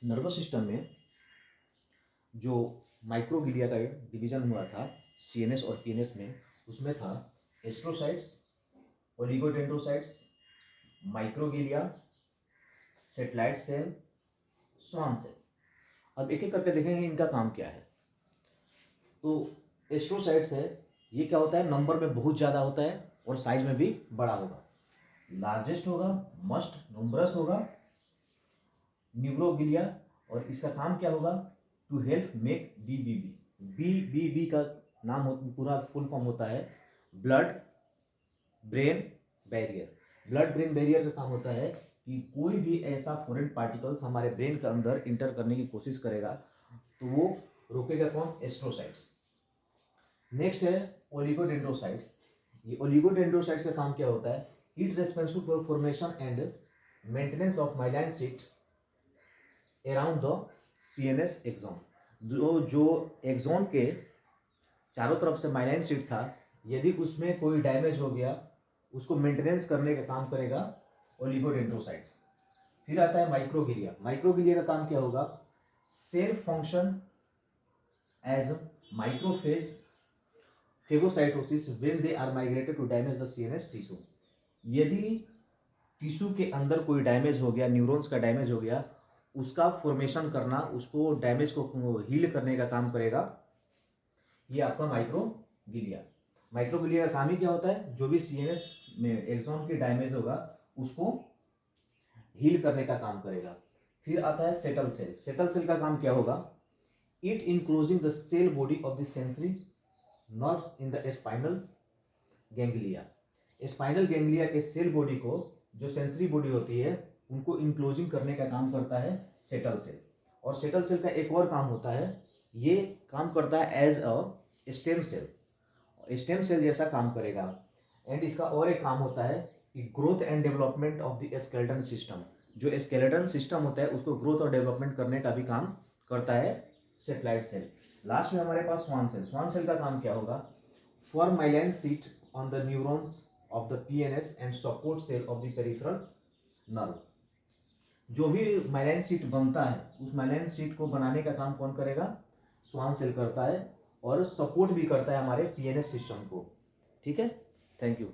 Nervous system में जो microglia का डिवीजन हुआ था सीएनएस और पीएनएस में, उसमें था astrocytes, oligodendrocytes, microglia, satellite cell, Schwann cell. अब एक एक करके देखेंगे इनका काम क्या है। तो एस्ट्रोसाइट्स है, ये क्या होता है, नंबर में बहुत ज़्यादा होता है और साइज में भी बड़ा होगा, लार्जेस्ट होगा, मस्ट नंबरस होगा, न्यूक्रोग्लिया, और इसका काम क्या होगा, टू हेल्प मेक बीबीबी का नाम पूरा फुल फॉर्म होता है blood brain barrier. Blood brain barrier का काम होता है कि कोई भी ऐसा फॉरेन पार्टिकल्स हमारे ब्रेन के अंदर इंटर करने की कोशिश करेगा तो वो रोकेगा कौन, एस्ट्रोसाइट्स। नेक्स्ट है ओलिगोडेंड्रोसाइट्स। ये ओलिगोडेंड्रोसाइट्स का काम क्या होता है, it responsible for formation and maintenance of myelin sheet around the CNS axon. जो एक्सॉन के चारों तरफ से माइलाइन शीट था, यदि उसमें कोई डैमेज हो गया उसको मेंटेनेंस करने का काम करेगा ओलिगोडेंड्रोसाइट्स। फिर आता है माइक्रोग्लिया। माइक्रोग्लिया का काम क्या होगा, cell function as macrophage phagocytosis when they are migrated to damage the CNS tissue. यदि टिश्यू के अंदर कोई डैमेज हो गया, न्यूरॉन्स का डैमेज हो गया, उसका फॉर्मेशन करना, उसको डैमेज को हील करने का काम करेगा ये आपका माइक्रोग्लिया। माइक्रोग्लिया का काम ही क्या होता है, जो भी सीएनएस में एक्सॉन के डैमेज होगा उसको हील करने का काम करेगा। फिर आता है सेटल सेल। सेटल सेल का काम क्या होगा, it enclosing the cell body of the sensory nerves in the spinal ganglia. Spinal ganglia के सेल बॉडी को, जो सेंसरी बॉडी होती है, उनको इंक्लोजिंग करने का काम करता है सेटल सेल। और सेटल सेल का एक और काम होता है, ये काम करता है as a stem cell, stem cell जैसा काम करेगा। एंड इसका और एक काम होता है कि growth and development of the skeleton system. जो स्केलेटन सिस्टम होता है उसको ग्रोथ और डेवलपमेंट करने का भी काम करता है सेटेलाइट सेल। लास्ट में हमारे पास स्वान सेल। स्वान सेल का काम क्या होगा, form myelin sheet on the neurons of the PNS and support cell of the peripheral nerve. जो भी माइलाइन शीट बनता है उस माइलाइन शीट को बनाने का काम कौन करेगा, स्वान सेल करता है, और सपोर्ट भी करता है हमारे पीएनएस सिस्टम को। ठीक है, थैंक यू।